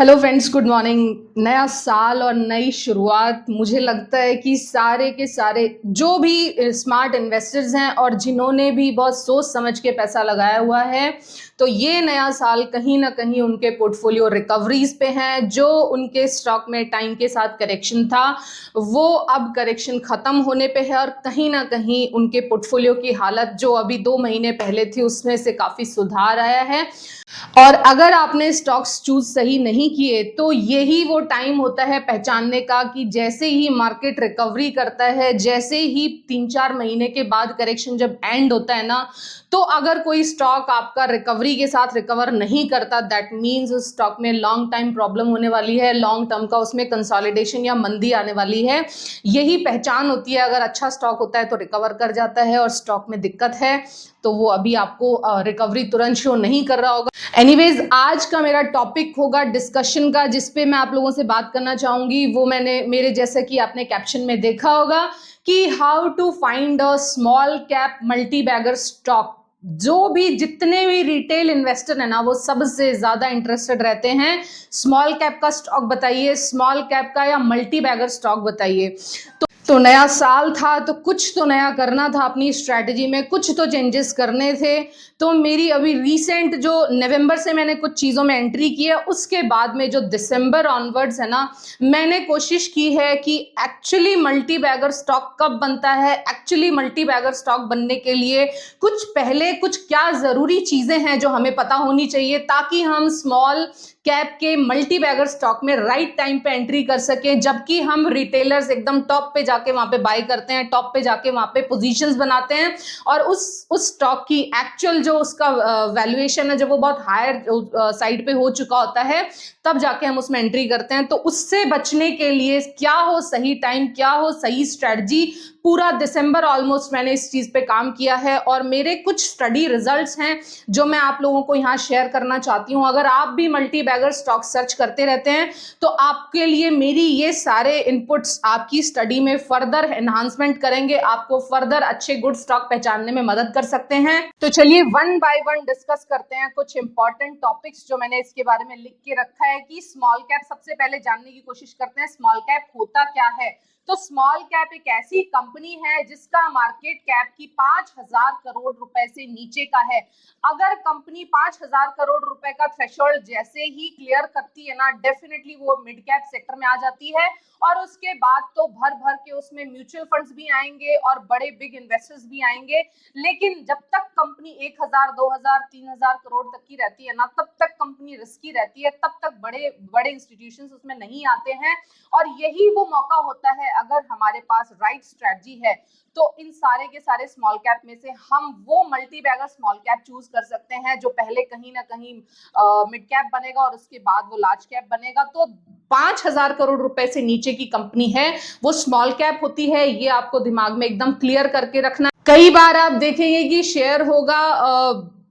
Hello friends, good morning. नया साल और नई शुरुआत। मुझे लगता है कि सारे के सारे जो भी स्मार्ट इन्वेस्टर्स हैं और जिन्होंने भी बहुत सोच समझ के पैसा लगाया हुआ है, तो ये नया साल कहीं ना कहीं उनके पोर्टफोलियो रिकवरीज पे हैं। जो उनके स्टॉक में टाइम के साथ करेक्शन था, वो अब करेक्शन खत्म होने पे है और कहीं ना कहीं उनके पोर्टफोलियो की हालत जो अभी 2 महीने पहले थी उसमें से काफ़ी सुधार आया है। और अगर आपने स्टॉक्स चूज सही नहीं किए तो यही वो टाइम होता है पहचानने का कि जैसे ही मार्केट रिकवरी करता है, जैसे ही 3-4 महीने के बाद करेक्शन जब एंड होता है ना, तो अगर कोई स्टॉक आपका रिकवरी के साथ रिकवर नहीं करता, दैट मीन्स उस स्टॉक में लॉन्ग टाइम प्रॉब्लम होने वाली है, लॉन्ग टर्म का उसमें कंसोलिडेशन या मंदी आने वाली है। यही पहचान होती है। अगर अच्छा स्टॉक होता है तो रिकवर कर जाता है, और स्टॉक में दिक्कत है तो वो अभी आपको रिकवरी तुरंत शो नहीं कर रहा होगा। एनीवेज, आज का मेरा टॉपिक होगा डिस्कशन का, जिसपे मैं आप लोगों से बात करना चाहूंगी। वो मैंने मेरे जैसा कि आपने कैप्शन में देखा होगा कि how to find a small cap multi bagger stock. जो भी जितने भी रिटेल इन्वेस्टर है ना, वो सबसे ज्यादा इंटरेस्टेड रहते हैं स्मॉल कैप का स्टॉक बताइए, स्मॉल कैप का या मल्टी बैगर स्टॉक बताइए। तो नया साल था तो कुछ तो नया करना था, अपनी स्ट्रैटेजी में कुछ तो चेंजेस करने थे। तो मेरी अभी रीसेंट जो नवंबर से मैंने कुछ चीज़ों में एंट्री की है, उसके बाद में जो दिसंबर ऑनवर्ड्स है ना, मैंने कोशिश की है कि एक्चुअली मल्टी बैगर स्टॉक कब बनता है, एक्चुअली मल्टी बैगर स्टॉक बनने के लिए कुछ पहले कुछ क्या ज़रूरी चीज़ें हैं जो हमें पता होनी चाहिए, ताकि हम स्मॉल कैप के मल्टी बैगर स्टॉक में राइट टाइम पे एंट्री कर सके। जबकि हम रिटेलर्स एकदम टॉप पे जाके वहां पे बाय करते हैं, टॉप पे जाके वहां पे पोजीशंस बनाते हैं, और उस स्टॉक की एक्चुअल जो उसका वैल्यूएशन है, जब वो बहुत हायर साइड पे हो चुका होता है, तब जाके हम उसमें एंट्री करते हैं। तो उससे बचने के लिए क्या हो सही टाइम, क्या हो सही स्ट्रेटजी, पूरा दिसंबर ऑलमोस्ट मैंने इस चीज पे काम किया है, और मेरे कुछ स्टडी रिजल्ट्स हैं जो मैं आप लोगों को यहाँ शेयर करना चाहती हूँ। अगर आप भी मल्टी बैगर स्टॉक सर्च करते रहते हैं तो आपके लिए मेरी ये सारे इनपुट्स आपकी स्टडी में फर्दर एनहांसमेंट करेंगे, आपको फर्दर अच्छे गुड स्टॉक पहचानने में मदद कर सकते हैं। तो चलिए वन बाय वन डिस्कस करते हैं कुछ इंपॉर्टेंट टॉपिक्स जो मैंने इसके बारे में लिख के रखा है कि स्मॉल कैप। सबसे पहले जानने की कोशिश करते हैं स्मॉल कैप होता क्या है। तो स्मॉल कैप एक ऐसी कंपनी है जिसका मार्केट कैप की 5,000 करोड़ रुपए से नीचे का है। अगर कंपनी 5,000 करोड़ रुपए का थ्रेशोल्ड जैसे ही क्लियर करती है ना, डेफिनेटली वो मिड कैप सेक्टर में आ जाती है, और उसके बाद तो भर भर के उसमें म्यूचुअल फंड्स भी आएंगे और बड़े बिग इन्वेस्टर्स भी आएंगे। लेकिन जब तक कंपनी 1,000, 2,000, 3,000 करोड़ तक की रहती है ना, तब तक कंपनी रिस्की रहती है, तब तक बड़े बड़े इंस्टीट्यूशंस उसमें नहीं आते हैं। और यही वो मौका होता है, अगर हमारे पास राइट स्ट्रेटजी है तो इन सारे के सारे स्मॉल कैप में से हम वो multibagger small cap choose कर सकते हैं जो पहले कहीं ना कहीं मिड कैप बनेगा और उसके बाद वो लार्ज कैप बनेगा। तो 5,000 करोड़ रुपए से नीचे की कंपनी है वो स्मॉल कैप होती है, ये आपको दिमाग में एकदम क्लियर करके रखना। कई बार आप देखेंगे कि शेयर होगा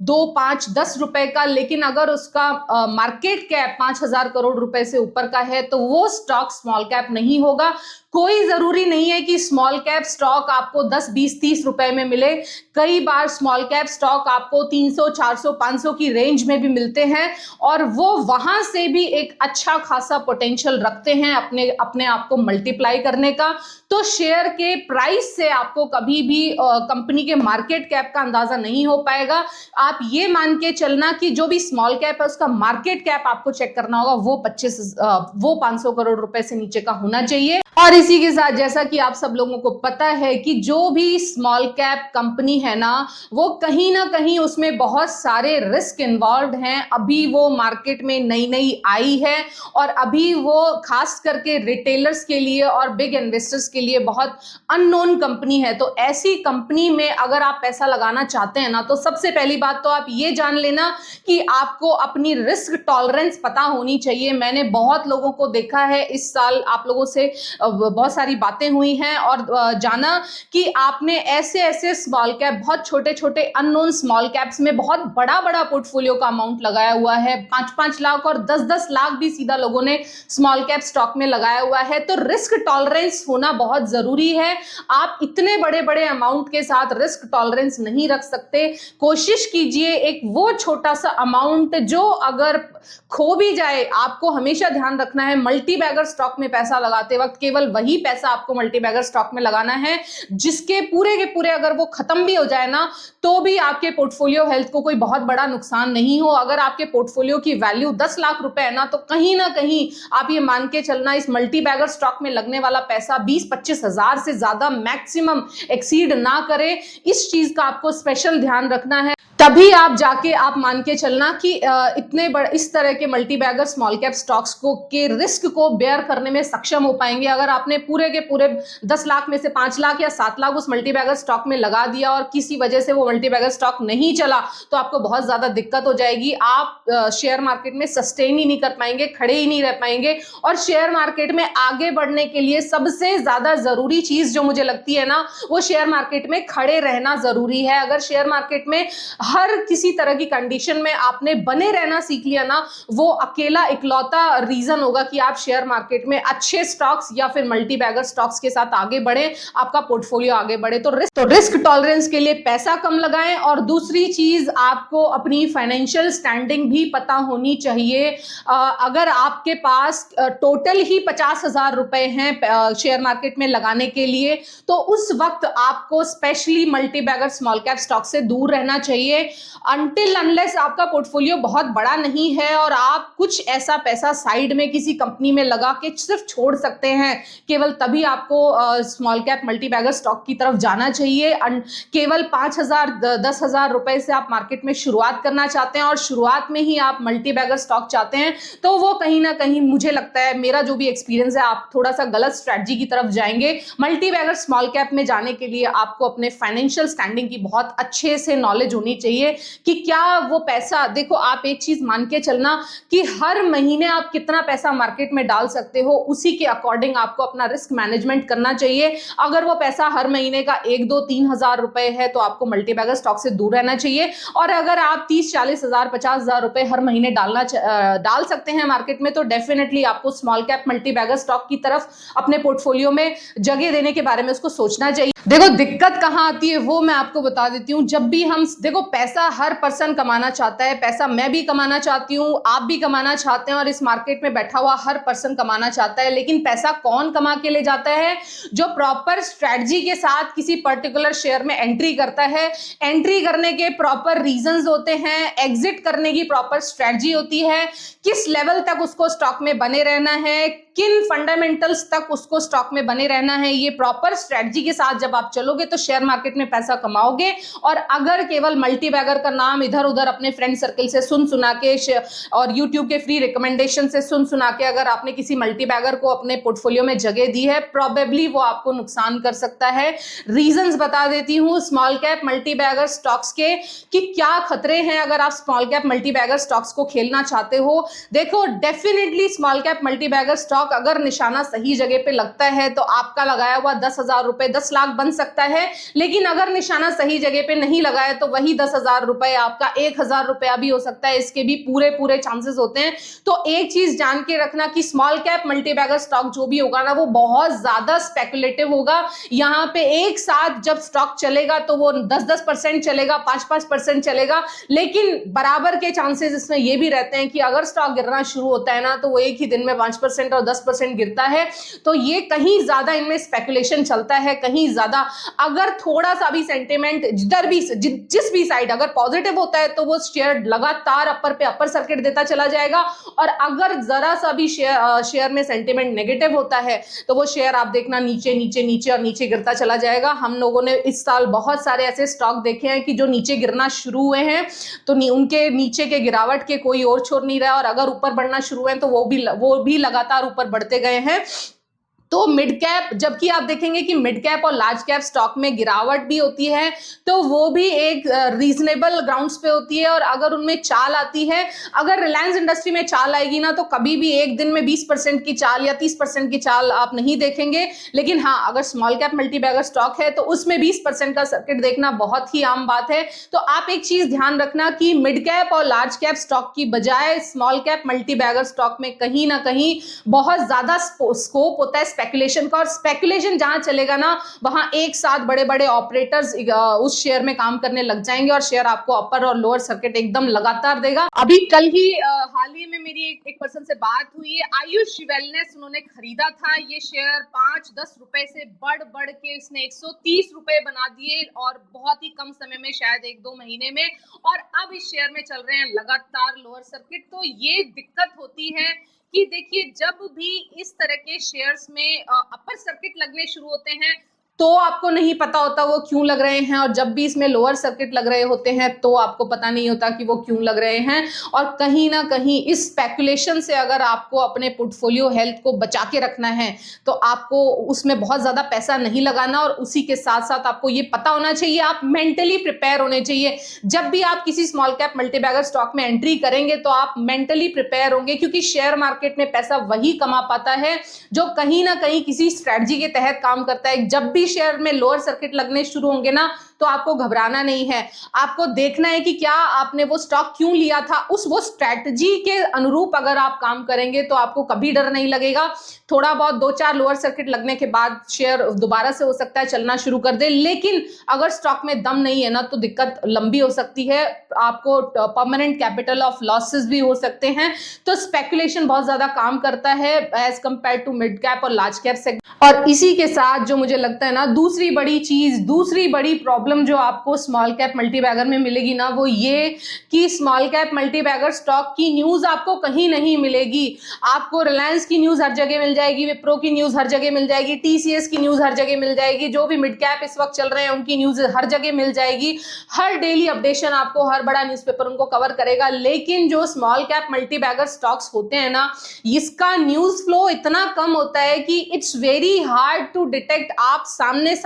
2, 5, 10 रुपए का, लेकिन अगर उसका मार्केट कैप 5,000 करोड़ रुपए से ऊपर का है तो वो स्टॉक स्मॉल कैप नहीं होगा। कोई जरूरी नहीं है कि स्मॉल कैप स्टॉक आपको 10, 20, 30 रुपए में मिले। कई बार स्मॉल कैप स्टॉक आपको 300, 400, 500 की रेंज में भी मिलते हैं, और वो वहां से भी एक अच्छा खासा पोटेंशियल रखते हैं अपने अपने आप को मल्टीप्लाई करने का। तो शेयर के प्राइस से आपको कभी भी कंपनी के मार्केट कैप का अंदाजा नहीं हो पाएगा। आप ये मान के चलना कि जो भी स्मॉल कैप है उसका मार्केट कैप आपको चेक करना होगा, वो 500 करोड़ रुपए से नीचे का होना चाहिए। और इसी के साथ जैसा कि आप सब लोगों को पता है कि जो भी स्मॉल कैप कंपनी है ना, वो कहीं ना कहीं उसमें बहुत सारे रिस्क इन्वॉल्व हैं। अभी वो मार्केट में नई नई आई है, और अभी वो खास करके रिटेलर्स के लिए और बिग इन्वेस्टर्स के लिए बहुत अननोन कंपनी है। तो ऐसी कंपनी में अगर आप पैसा लगाना चाहते हैं ना, तो सबसे पहली बात तो आप ये जान लेना कि आपको अपनी रिस्क टॉलरेंस पता होनी चाहिए। मैंने बहुत लोगों को देखा है इस साल, आप लोगों से बहुत सारी बातें हुई हैं और जाना कि आपने ऐसे ऐसे स्मॉल कैप, बहुत छोटे छोटे अननोन स्मॉल कैप्स में बहुत बड़ा बड़ा पोर्टफोलियो का अमाउंट लगाया हुआ है। 5-5 लाख और 10-10 लाख भी सीधा लोगों ने स्मॉल कैप स्टॉक में लगाया हुआ है। तो रिस्क टॉलरेंस होना बहुत जरूरी है। आप इतने बड़े बड़े अमाउंट के साथ रिस्क टॉलरेंस नहीं रख सकते। कोशिश कीजिए कीजिए एक वो छोटा सा अमाउंट जो अगर खो भी जाए, आपको हमेशा ध्यान रखना है मल्टी बैगर स्टॉक में पैसा लगाते वक्त केवल वही पैसा आपको मल्टी बैगर स्टॉक में लगाना है जिसके पूरे के पूरे अगर वो खत्म भी हो जाए ना तो भी आपके पोर्टफोलियो हेल्थ को कोई बहुत बड़ा नुकसान नहीं हो। अगर आपके पोर्टफोलियो की वैल्यू 10 लाख रुपए है ना कहीं आप ये मान के चलना इस मल्टी बैगर स्टॉक में लगने वाला पैसा 20-25 हजार से ज्यादा मैक्सिमम एक्सीड ना करे। इस चीज का आपको स्पेशल ध्यान रखना है, तभी आप जाके आप मान के चलना कि इतने बड़े इस तरह के multibagger small cap stocks को के रिस्क को बेयर करने में सक्षम हो पाएंगे। अगर आपने पूरे के पूरे 10 लाख में से 5 लाख या 7 लाख उस मल्टी बैगर स्टॉक में लगा दिया और किसी वजह से वो मल्टी बैगर स्टॉक नहीं चला तो आपको बहुत ज्यादा दिक्कत हो जाएगी। आप शेयर मार्केट में सस्टेन ही नहीं कर पाएंगे, खड़े ही नहीं रह पाएंगे। और शेयर मार्केट में आगे बढ़ने के लिए सबसे ज्यादा जरूरी चीज जो मुझे लगती है ना वो शेयर मार्केट में खड़े रहना जरूरी है। अगर शेयर मार्केट में हर किसी तरह की कंडीशन में आपने बने रहना सीख लिया ना वो अकेला इकलौता रीजन होगा कि आप शेयर मार्केट में अच्छे स्टॉक्स या फिर मल्टी बैगर स्टॉक्स के साथ आगे बढ़े, आपका पोर्टफोलियो आगे बढ़े। तो रिस्क टॉलरेंस के लिए पैसा कम लगाएं। और दूसरी चीज आपको अपनी फाइनेंशियल स्टैंडिंग भी पता होनी चाहिए। अगर आपके पास टोटल ही 50,000 रुपए हैं शेयर मार्केट में लगाने के लिए तो उस वक्त आपको specially multibagger small cap stock से दूर रहना चाहिए अनटिल अनलेस आपका पोर्टफोलियो बहुत बड़ा नहीं है और आप कुछ ऐसा पैसा साइड में किसी कंपनी में लगा के सिर्फ छोड़ सकते हैं। केवल तभी आपको small cap multi bagger stock की तरफ जाना चाहिए। केवल 5,000 10,000 रुपए से आप मार्केट में शुरुआत करना चाहते हैं और शुरुआत में ही आप मल्टी बैगर स्टॉक चाहते हैं तो वो कहीं ना कहीं मुझे लगता है, मेरा जो भी एक्सपीरियंस है, आप थोड़ा सा गलत स्ट्रैटेजी की तरफ जाएंगे। मल्टी बैगर स्मॉल कैप में जाने के लिए आपको अपने फाइनेंशियल स्टैंडिंग की बहुत अच्छे से नॉलेज होनी चाहिए कि क्या वो पैसा, देखो आप एक चीज मान के चलना कि हर महीने आप कितना पैसा मार्केट में डाल सकते हो उसी के अकॉर्डिंग आपको अपना रिस्क मैनेजमेंट करना चाहिए। अगर वो पैसा हर महीने का 1-2-3 हजार रुपए है तो आपको मल्टी बैगर स्टॉक से दूर रहना चाहिए। और अगर आप 30-40 हजार 50 हजार रुपए हर महीने डाल सकते हैं मार्केट में तो डेफिनेटली आपको small cap multi bagger stock की तरफ अपने पोर्टफोलियो में जगह देने के बारे में उसको सोचना चाहिए। देखो दिक्कत कहां आती है वो मैं आपको बता देती हूं। जब भी हम देखो पैसा हर पर्सन कमाना चाहता है, पैसा मैं भी कमाना चाहती हूं, आप भी कमाना चाहते हैं और इस मार्केट में बैठा हुआ हर पर्सन कमाना चाहता है। लेकिन पैसा कौन कमा के ले जाता है? जो प्रॉपर स्ट्रेटजी के साथ किसी पर्टिकुलर शेयर में एंट्री करता है। एंट्री करने के प्रॉपर रीजंस होते हैं, एग्जिट करने की प्रॉपर स्ट्रेटजी होती है, किस लेवल तक उसको स्टॉक में बने रहना है, किन फंडामेंटल्स तक उसको स्टॉक में बने रहना है। ये प्रॉपर स्ट्रेटजी के साथ जब आप चलोगे तो शेयर मार्केट में पैसा कमाओगे। और अगर केवल मल्टी बैगर का नाम इधर उधर अपने फ्रेंड सर्कल से सुन सुना के और यूट्यूब के फ्री रिकमेंडेशन से सुन सुना के अगर आपने किसी मल्टी बैगर को अपने पोर्टफोलियो में जगह दी है, प्रोबेबली वो आपको नुकसान कर सकता है। रीजंस बता देती हूं small cap multi bagger stocks के कि क्या खतरे हैं अगर आप small cap multi bagger stocks को खेलना चाहते हो। देखो definitely small cap multi bagger stock अगर निशाना सही जगह पे लगता है तो आपका लगाया हुआ 10,000 रुपए 10 लाख बन सकता है। लेकिन अगर निशाना सही जगह पे नहीं लगाया तो वही 10,000 रुपए आपका 1,000 रुपया भी हो सकता है। इसके भी पूरे चांसेस होते हैं। तो एक चीज जान के रखना कि small cap multi bagger stock जो भी होगा ना वो बहुत ज्यादा स्पेकुलेटिव होगा। यहाँ पे एक साथ जब स्टॉक चलेगा तो वो 10-10% चलेगा, 5-5% चलेगा। लेकिन बराबर के चांसेस इसमें ये भी रहते हैं कि अगर स्टॉक गिरना शुरू होता है ना तो वो एक ही दिन में 5% और 10% गिरता है। तो ये कहीं ज्यादा इनमें स्पेकुलेशन चलता है, कहीं ज्यादा। अगर थोड़ा सा भी सेंटिमेंट जिधर भी जिस भी साइड अगर पॉजिटिव होता है तो वो शेयर लगातार अपर पे अपर सर्किट देता चला जाएगा। और अगर जरा सा भी शेयर में सेंटिमेंट नेगेटिव होता है तो वो शेयर आप देखना नीचे नीचे नीचे और नीचे गिरता चला जाएगा। हम लोगों ने इस साल बहुत सारे ऐसे स्टॉक देखे हैं कि जो नीचे गिरना शुरू हुए हैं तो उनके नीचे के गिरावट के कोई और छोर नहीं रहा और अगर ऊपर बढ़ना शुरू हुए तो वो भी लगातार ऊपर बढ़ते गए हैं। तो मिड कैप, जबकि आप देखेंगे कि मिड कैप और लार्ज कैप स्टॉक में गिरावट भी होती है तो वो भी एक रीजनेबल ग्राउंड्स पे होती है। और अगर उनमें चाल आती है, अगर रिलायंस इंडस्ट्री में चाल आएगी ना तो कभी भी एक दिन में 20% की चाल या 30% की चाल आप नहीं देखेंगे। लेकिन हाँ, अगर small cap multi bagger stock है तो उसमें 20% का सर्किट देखना बहुत ही आम बात है। तो आप एक चीज ध्यान रखना कि मिड कैप और लार्ज कैप स्टॉक की बजाय small cap multi bagger stock में कहीं ना कहीं बहुत ज्यादा स्कोप होता है स्पेकुलेशन का, और स्पेकुलेशन जहां चलेगा ना वहां एक साथ बड़े बड़े ऑपरेटर्स उस शेयर में काम करने लग जाएंगे और शेयर आपको अपर और लोअर सर्किट एकदम लगातार देगा। अभी कल ही हाल ही में मेरी एक पर्सन से बात हुई है, आयुष वेलनेस, उन्होंने खरीदा था ये शेयर 5-10 रुपए से बढ़ के इसने 130 रुपए बना दिए और बहुत ही कम समय में, शायद 1-2 महीने में, और अब इस शेयर में चल रहे हैं लगातार लोअर सर्किट। तो ये दिक्कत होती है कि देखिए जब भी इस तरह के शेयर्स में अपर सर्किट लगने शुरू होते हैं तो आपको नहीं पता होता वो क्यों लग रहे हैं, और जब भी इसमें लोअर सर्किट लग रहे होते हैं तो आपको पता नहीं होता कि वो क्यों लग रहे हैं। और कहीं ना कहीं इस स्पेकुलेशन से अगर आपको अपने पोर्टफोलियो हेल्थ को बचा के रखना है तो आपको उसमें बहुत ज्यादा पैसा नहीं लगाना, और उसी के साथ साथ आपको ये पता होना चाहिए, आप मेंटली प्रिपेयर होने चाहिए। जब भी आप किसी स्मॉल कैप मल्टीबैगर स्टॉक में एंट्री करेंगे तो आप मेंटली प्रिपेयर होंगे, क्योंकि शेयर मार्केट में पैसा वही कमा पाता है जो कहीं ना कहीं किसी स्ट्रेटजी के तहत काम करता है। जब भी शेयर में लोअर सर्किट लगने शुरू होंगे ना तो आपको घबराना नहीं है, आपको देखना है कि क्या आपने वो स्टॉक क्यों लिया था, वो स्ट्रेटजी के अनुरूप अगर आप काम करेंगे तो आपको कभी डर नहीं लगेगा। थोड़ा बहुत 2-4 लोअर सर्किट लगने के बाद शेयर दोबारा से हो सकता है चलना शुरू कर दे, लेकिन अगर स्टॉक में दम नहीं है ना तो दिक्कत लंबी हो सकती है, आपको परमानेंट कैपिटल ऑफ लॉसेस भी हो सकते हैं। तो स्पेकुलेशन बहुत ज्यादा काम करता है as compared to mid cap और लार्ज कैप सेगमेंट। और इसी के साथ जो मुझे लगता है ना दूसरी बड़ी प्रॉब्लम जो आपको स्मॉल कैप मल्टीबैगर में मिलेगी ना, वो ये कि स्मॉल कैप मल्टीबैगर स्टॉक की न्यूज आपको कहीं नहीं मिलेगी। आपको रिलायंस की न्यूज हर जगह मिल जाएगी, विप्रो की न्यूज हर जगह मिल जाएगी, टीसीएस की न्यूज हर जगह मिल जाएगी, जो भी मिड कैप इस वक्त चल रहे हैं उनकी न्यूज हर जगह मिल जाएगी। हर डेली अपडेशन आपको हर बड़ा न्यूज़पेपर उनको कवर करेगा। लेकिन जो स्मॉल कैप मल्टीबैगर स्टॉक्स होते हैं ना, इसका न्यूज फ्लो इतना कम होता है कि it's very hard to detect. आप सामने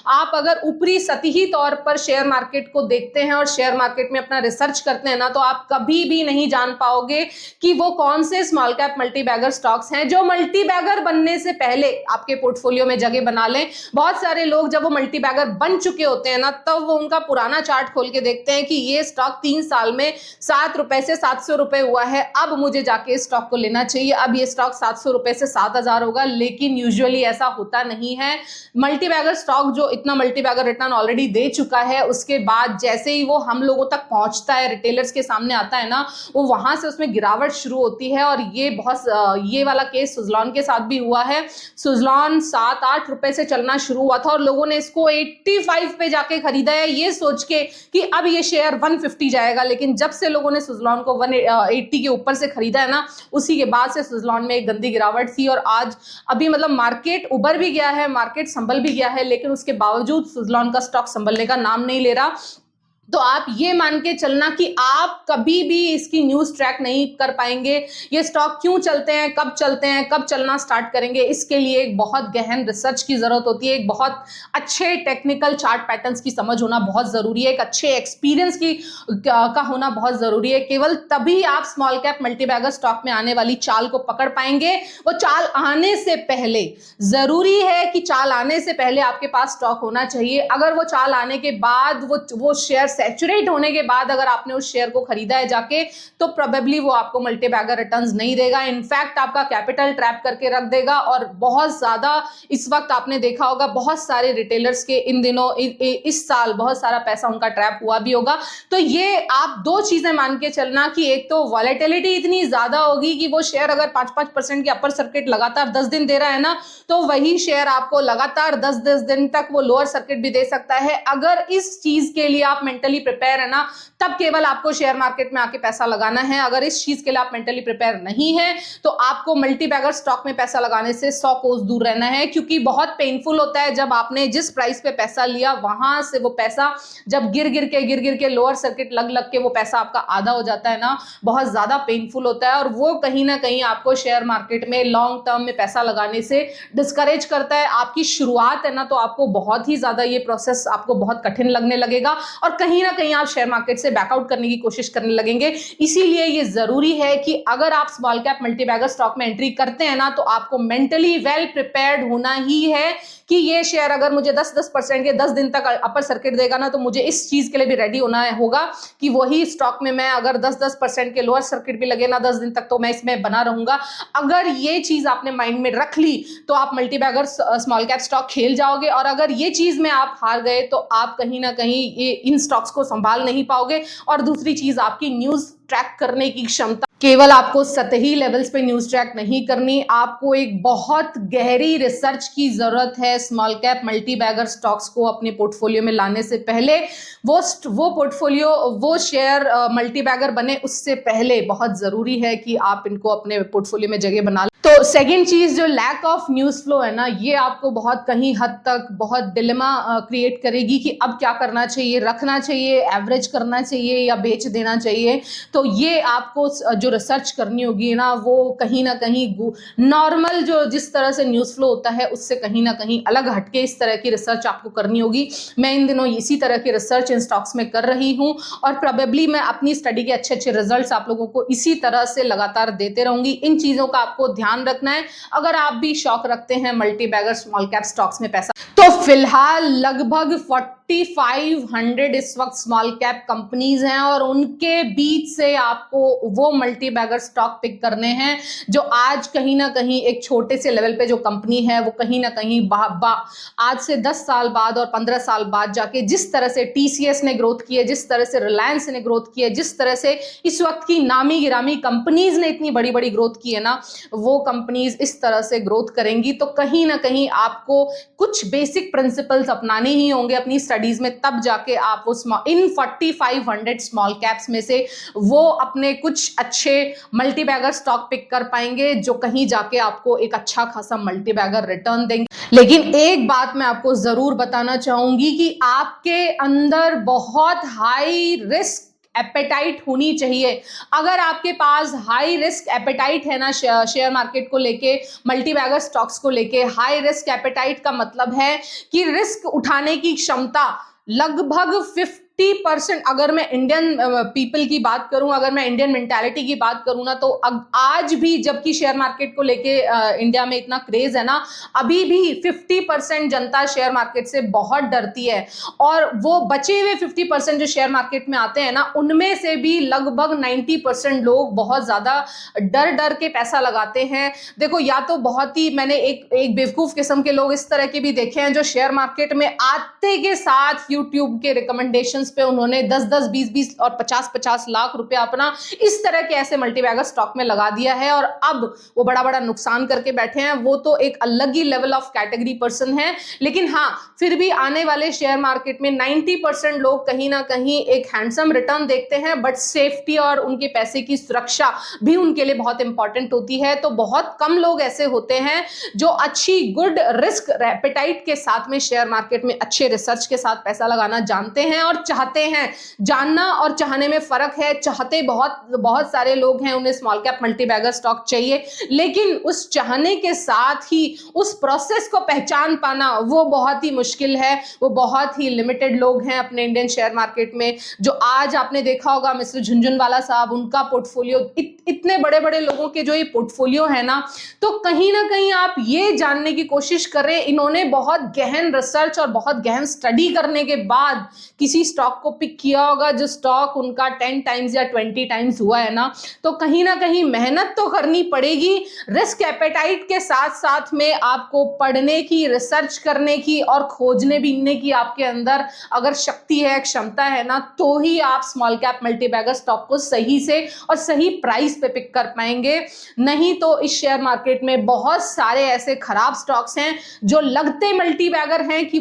आप अगर ऊपरी सतही तौर पर शेयर मार्केट को देखते हैं और शेयर मार्केट में अपना रिसर्च करते हैं ना, तो आप कभी भी नहीं जान पाओगे कि वो कौन से स्मॉल कैप मल्टीबैगर स्टॉक्स हैं जो मल्टीबैगर बनने से पहले आपके पोर्टफोलियो में जगह बना लें। बहुत सारे लोग जब वो मल्टीबैगर बन चुके होते हैं ना, तब वो उनका पुराना चार्ट खोल के देखते हैं कि ये स्टॉक 3 साल में 7 रुपए से 700 रुपए हुआ है, अब मुझे जाके इस स्टॉक को लेना चाहिए, अब ये स्टॉक 700 रुपए से 7000 होगा। लेकिन यूजुअली ऐसा होता नहीं है। मल्टीबैगर स्टॉक जो इतना मल्टीबैगर रिटर्न ऑलरेडी दे चुका है, उसके बाद जैसे ही वो हम लोगों तक पहुंचता है, रिटेलर्स के सामने आता है ना, वो वहां से उसमें गिरावट शुरू होती है। और ये वाला केस सुज़लॉन के साथ भी हुआ है। सुज़लॉन 7-8 रुपए से चलना शुरू हुआ था और लोगों ने इसको 85 पे जाके खरीदा है ये सोच के कि अब ये शेयर 150 जाएगा। लेकिन जब से लोगों ने सुज़लॉन को 180 के ऊपर से खरीदा है ना, उसी के बाद से सुज़लॉन में एक गंदी गिरावट थी। और आज अभी मतलब मार्केट उबर भी गया है, मार्केट संभल भी गया है, लेकिन उसके बावजूद सुज़लॉन का स्टॉक संभलने का नाम नहीं ले रहा। तो आप ये मान के चलना कि आप कभी भी इसकी न्यूज ट्रैक नहीं कर पाएंगे। ये स्टॉक क्यों चलते हैं, कब चलना स्टार्ट करेंगे, इसके लिए एक बहुत गहन रिसर्च की जरूरत होती है। एक बहुत अच्छे टेक्निकल चार्ट पैटर्न्स की समझ होना बहुत जरूरी है, एक अच्छे एक्सपीरियंस का होना बहुत जरूरी है। केवल तभी आप स्मॉल कैप मल्टीबैगर स्टॉक में आने वाली चाल को पकड़ पाएंगे। वो चाल आने से पहले जरूरी है कि चाल आने से पहले आपके पास स्टॉक होना चाहिए। अगर वो चाल आने के बाद वो शेयर सैचुरेट होने के बाद अगर आपने उस शेयर को खरीदा है जाके, तो प्रोबेबली वो आपको मल्टीबैगर रिटर्न्स नहीं देगा, इनफैक्ट आपका कैपिटल ट्रैप करके रख देगा। और बहुत ज्यादा इस वक्त आपने देखा होगा बहुत सारे रिटेलर्स के इन दिनों इस साल बहुत सारा पैसा उनका ट्रैप हुआ भी होगा। तो ये आप 2 चीजें मान के चलना कि एक तो वॉलेटिलिटी इतनी ज्यादा होगी कि वो शेयर अगर 5-5% की अपर सर्किट लगातार 10 दिन दे रहा है ना, तो वही शेयर आपको लगातार 10-10 दिन तक वो लोअर सर्किट भी दे सकता है। अगर इस चीज के लिए आप मेंटली प्रिपेयर है ना, तब केवल आपको शेयर मार्केट में आके पैसा लगाना है। अगर इस चीज के लिए आप मेंटली प्रिपेयर नहीं है तो आपको मल्टीबैगर स्टॉक में पैसा लगाने से 100 कोस दूर रहना है, क्योंकि बहुत पेनफुल होता है जब आपने जिस प्राइस पे पैसा लिया वहां से वो पैसा जब गिर गिर के लोअर सर्किट लग के वो पैसा आपका आधा हो जाता है ना, बहुत ज्यादा पेनफुल होता है। और वो कहीं ना कहीं आपको शेयर मार्केट में लॉन्ग टर्म में पैसा लगाने से डिस्करेज करता है। आपकी शुरुआत है ना, तो आपको बहुत ही ज्यादा ये प्रोसेस आपको बहुत कठिन लगने लगेगा और कहीं कहीं ना कहीं आप शेयर मार्केट से बैकआउट करने की कोशिश करने लगेंगे। इसीलिए ये जरूरी है कि अगर आप स्मॉल कैप मल्टीबैगर स्टॉक में एंट्री करते हैं ना, तो आपको मेंटली वेल प्रिपेयर्ड होना ही है कि ये शेयर अगर मुझे 10% के 10 दिन तक अपर सर्किट देगा ना, तो मुझे इस चीज के लिए भी रेडी होना होगा कि वही स्टॉक में मैं अगर 10% के लोअर सर्किट भी लगे ना 10 दिन तक, तो मैं इसमें बना रहूंगा। अगर ये चीज आपने माइंड में रख ली तो आप मल्टीबैगर स्मॉल कैप स्टॉक खेल जाओगे, और अगर ये चीज में आप हार गए तो आप कहीं ना कहीं ये इन स्टॉक्स को संभाल नहीं पाओगे। और दूसरी चीज, आपकी न्यूज ट्रैक करने की क्षमता, केवल आपको सतही लेवल्स पे न्यूज ट्रैक नहीं करनी, आपको एक बहुत गहरी रिसर्च की जरूरत है स्मॉल कैप मल्टीबैगर स्टॉक्स को अपने पोर्टफोलियो में लाने से पहले। वो पोर्टफोलियो, वो शेयर मल्टीबैगर बने उससे पहले बहुत जरूरी है कि आप इनको अपने पोर्टफोलियो में जगह बना लें। तो सेकंड चीज, जो लैक ऑफ न्यूज फ्लो है ना, ये आपको बहुत कहीं हद तक बहुत डिलेमा क्रिएट करेगी कि अब क्या करना चाहिए, रखना चाहिए, एवरेज करना चाहिए या बेच देना चाहिए। तो ये आपको जो रिसर्च करनी होगी ना, वो कहीं ना कहीं नॉर्मल जो जिस तरह से न्यूज फ्लो होता है उससे कहीं ना कहीं अलग हटके इस तरह की रिसर्च आपको करनी होगी। मैं इन दिनों इसी तरह की रिसर्च इन स्टॉक्स में कर रही हूं, और प्रोबेबली मैं अपनी स्टडी के अच्छे अच्छे रिजल्ट्स आप लोगों को इसी तरह से लगातार देते रहूंगी। इन चीजों का आपको ध्यान रखना है अगर आप भी शौक रखते हैं मल्टीबैगर स्मॉल कैप स्टॉक्स में पैसा। तो फिलहाल लगभग 4500 इस वक्त स्मॉल कैप कंपनीज हैं, और उनके बीच से आपको वो मल्टीबैगर स्टॉक पिक करने हैं जो आज कहीं ना कहीं एक छोटे से लेवल पे जो कंपनी है वो कहीं ना कहीं आज से 10 साल बाद और 15 साल बाद जाके जिस तरह से टीसीएस ने ग्रोथ की है, जिस तरह से रिलायंस ने ग्रोथ की है, जिस तरह से इस वक्त की नामी गिरामी कंपनीज ने इतनी बड़ी बड़ी ग्रोथ की है ना, वो कंपनीज इस तरह से ग्रोथ करेंगी। तो कहीं ना कहीं आपको कुछ बेसिक प्रिंसिपल्स अपनाने ही होंगे अपनी स्टडीज में, तब जाके आप वो इन 4500 स्मॉल कैप्स में से वो अपने कुछ अच्छे मल्टीबैगर स्टॉक पिक कर पाएंगे जो कहीं जाके आपको एक अच्छा खासा मल्टीबैगर रिटर्न देंगे। लेकिन एक बात मैं आपको जरूर बताना चाहूंगी कि आपके अंदर बहुत हाई रिस्क एपेटाइट होनी चाहिए। अगर आपके पास हाई रिस्क एपेटाइट है ना शेयर मार्केट को लेके, मल्टीबैगर स्टॉक्स को लेके, हाई रिस्क एपेटाइट का मतलब है कि रिस्क उठाने की क्षमता लगभग 50%। अगर मैं इंडियन पीपल की बात करूं, अगर मैं इंडियन मेंटालिटी की बात करूं ना, तो आज भी जबकि शेयर मार्केट को लेके इंडिया में इतना क्रेज है ना, अभी भी 50% जनता शेयर मार्केट से बहुत डरती है। और वो बचे हुए 50% जो शेयर मार्केट में आते हैं ना, उनमें से भी लगभग 90% लोग बहुत ज्यादा डर डर के पैसा लगाते हैं। देखो, या तो बहुत ही, मैंने एक बेवकूफ किस्म के लोग इस तरह के भी देखे हैं जो शेयर मार्केट में आते के साथ यूट्यूब के रिकमेंडेशन पे उन्होंने 10-10, 20-20 और 50-50 लाख रुपया अपना इस तरह के ऐसे मल्टीबैगर स्टॉक में लगा दिया है, और अब वो बड़ा बड़ा नुकसान करके बैठे हैं। वो तो एक अलग ही लेवल ऑफ कैटेगरी पर्सन है। लेकिन हाँ, फिर भी आने वाले शेयर मार्केट में 90% लोग कहीं ना कहीं एक हैंडसम रिटर्न देखते हैं, बट सेफ्टी और उनके पैसे की सुरक्षा भी उनके लिए बहुत इंपॉर्टेंट होती है। तो बहुत कम लोग ऐसे होते हैं जो अच्छी गुड रिस्क एपेटाइट के साथ में शेयर मार्केट में अच्छे रिसर्च के साथ पैसा लगाना जानते हैं और चाहते हैं। जानना और चाहने में फर्क है। चाहते बहुत सारे लोग हैं, उन्हें स्मॉल कैप मल्टीबैगर स्टॉक चाहिए, लेकिन उस चाहने के साथ ही उस प्रोसेस को पहचान पाना वो बहुत ही मुश्किल है। वो बहुत ही लिमिटेड लोग हैं अपने इंडियन शेयर मार्केट में। जो आज आपने देखा होगा मिस्टर झुनझुनवाला साहब, उनका पोर्टफोलियो, इतने बड़े बड़े लोगों के जो ये पोर्टफोलियो है ना, तो कहीं ना कहीं आप ये जानने की कोशिश करें, इन्होंने बहुत गहन रिसर्च और बहुत गहन स्टडी करने के बाद किसी स्टॉक को पिक किया होगा जो स्टॉक उनका 10 टाइम्स या 20 टाइम्स हुआ है ना। तो कहीं ना कहीं मेहनत तो करनी पड़ेगी। रिस्क एपेटाइट के साथ साथ में आपको पढ़ने की, रिसर्च करने की और खोजने बीनने की आपके अंदर अगर शक्ति है, क्षमता है ना, तो ही आप स्मॉल कैप मल्टीबैगर स्टॉक को सही से और सही प्राइस पे पिक कर पाएंगे। नहीं तो इस शेयर मार्केट में बहुत सारे ऐसे खराब स्टॉक्स हैं जो लगते मल्टीबैगर हैं कि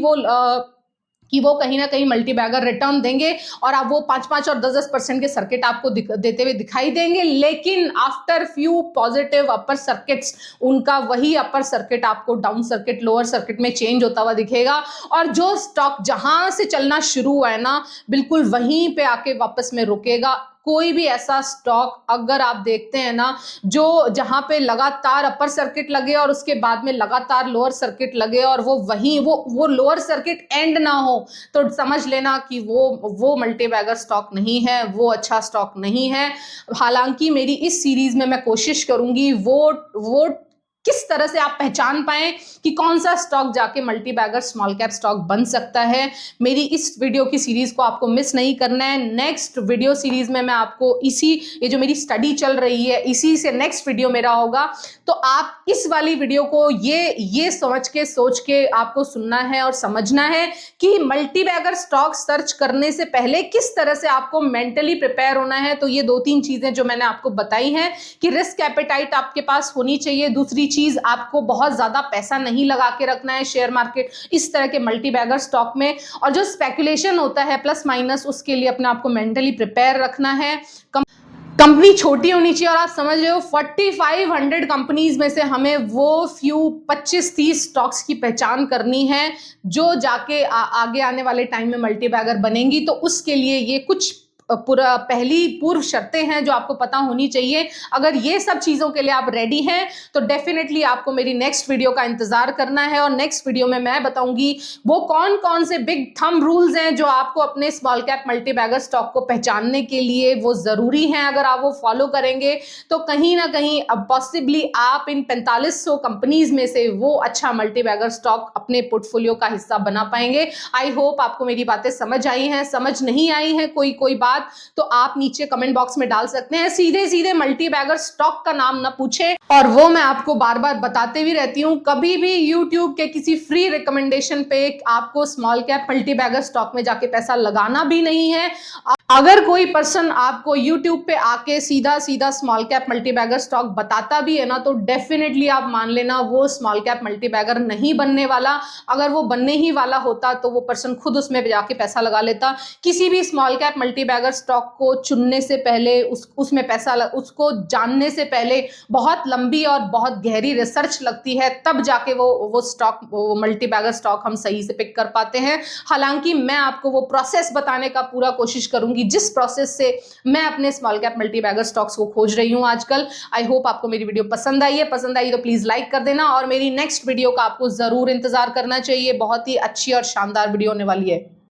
वो कहीं ना कहीं मल्टीबैगर रिटर्न देंगे, और आप वो 5-5 और 10-10% के सर्किट आपको देते हुए दिखाई देंगे, लेकिन आफ्टर फ्यू पॉजिटिव अपर सर्किट्स उनका वही अपर सर्किट आपको डाउन सर्किट, लोअर सर्किट में चेंज होता हुआ दिखेगा। और जो स्टॉक जहां से चलना शुरू हुआ है ना, बिल्कुल वहीं पे आके वापस में रुकेगा। कोई भी ऐसा स्टॉक अगर आप देखते हैं ना, जो जहां पे लगातार अपर सर्किट लगे और उसके बाद में लगातार लोअर सर्किट लगे और वो वहीं वो लोअर सर्किट एंड ना हो, तो समझ लेना कि वो मल्टीबैगर स्टॉक नहीं है, वो अच्छा स्टॉक नहीं है। हालांकि मेरी इस सीरीज में मैं कोशिश करूंगी वो किस तरह से आप पहचान पाएं कि कौन सा स्टॉक जाके मल्टीबैगर स्मॉल कैप स्टॉक बन सकता है। मेरी इस वीडियो की सीरीज को आपको मिस नहीं करना है। नेक्स्ट वीडियो सीरीज में मैं आपको ये जो मेरी स्टडी चल रही है, इसी से नेक्स्ट वीडियो मेरा होगा। तो आप इस वाली वीडियो को ये सोच के आपको सुनना है और समझना है कि मल्टीबैगर स्टॉक सर्च करने से पहले किस तरह से आपको मेंटली प्रिपेयर होना है। तो ये 2-3 चीजें जो मैंने आपको बताई हैं कि रिस्क एपेटाइट आपके पास होनी चाहिए। दूसरी चीज, आपको बहुत ज्यादा पैसा नहीं लगा के रखना है शेयर मार्केट इस तरह के मल्टीबैगर स्टॉक में, और जो स्पेकुलेशन होता है प्लस माइनस, उसके लिए अपने आप को मेंटली प्रिपेयर रखना है। कंपनी छोटी होनी चाहिए, और आप समझ रहे हो 4500 कंपनीज में से हमें वो फ्यू 25-30 स्टॉक्स की पहचान करनी है जो जाके आगे आने वाले टाइम में मल्टीबैगर बनेंगी। तो उसके लिए ये कुछ पहली पूर्व शर्तें हैं जो आपको पता होनी चाहिए। अगर ये सब चीजों के लिए आप रेडी हैं तो डेफिनेटली आपको मेरी नेक्स्ट वीडियो का इंतजार करना है, और नेक्स्ट वीडियो में मैं बताऊंगी वो कौन कौन से बिग थंब रूल्स हैं जो आपको अपने स्मॉल कैप मल्टीबैगर स्टॉक को पहचानने के लिए वो जरूरी हैं। अगर आप वो फॉलो करेंगे तो कहीं ना कहीं अब पॉसिबली आप इन 4500 कंपनीज में से वो अच्छा मल्टीबैगर स्टॉक अपने पोर्टफोलियो का हिस्सा बना पाएंगे। आई होप आपको मेरी बातें समझ आई हैं। समझ नहीं आई है कोई बात, तो आप नीचे कमेंट बॉक्स में डाल सकते हैं। सीधे सीधे मल्टीबैगर स्टॉक का नाम ना पूछे, और वो मैं आपको बार बार बताते भी रहती हूं, कभी भी यूट्यूब के किसी फ्री रिकमेंडेशन पे आपको स्मॉल कैप मल्टीबैगर स्टॉक में जाके पैसा लगाना भी नहीं है। अगर कोई पर्सन आपको YouTube पे आके सीधा सीधा स्मॉल कैप मल्टीबैगर स्टॉक बताता भी है ना, तो डेफिनेटली आप मान लेना वो स्मॉल कैप मल्टीबैगर नहीं बनने वाला। अगर वो बनने ही वाला होता तो वो पर्सन खुद उसमें जाके पैसा लगा लेता। किसी भी स्मॉल कैप मल्टीबैगर स्टॉक को चुनने से पहले, उसमें उसको जानने से पहले बहुत लंबी और बहुत गहरी रिसर्च लगती है, तब जाके वो मल्टीबैगर स्टॉक हम सही से पिक कर पाते हैं। हालांकि मैं आपको वो प्रोसेस बताने का पूरा कोशिश करूंगी जिस प्रोसेस से मैं अपने स्मॉल कैप मल्टीबैगर स्टॉक्स को खोज रही हूं आजकल। आई होप आपको मेरी वीडियो पसंद आई है। पसंद आई तो प्लीज लाइक कर देना, और मेरी नेक्स्ट वीडियो का आपको जरूर इंतजार करना चाहिए। बहुत ही अच्छी और शानदार वीडियो होने वाली है।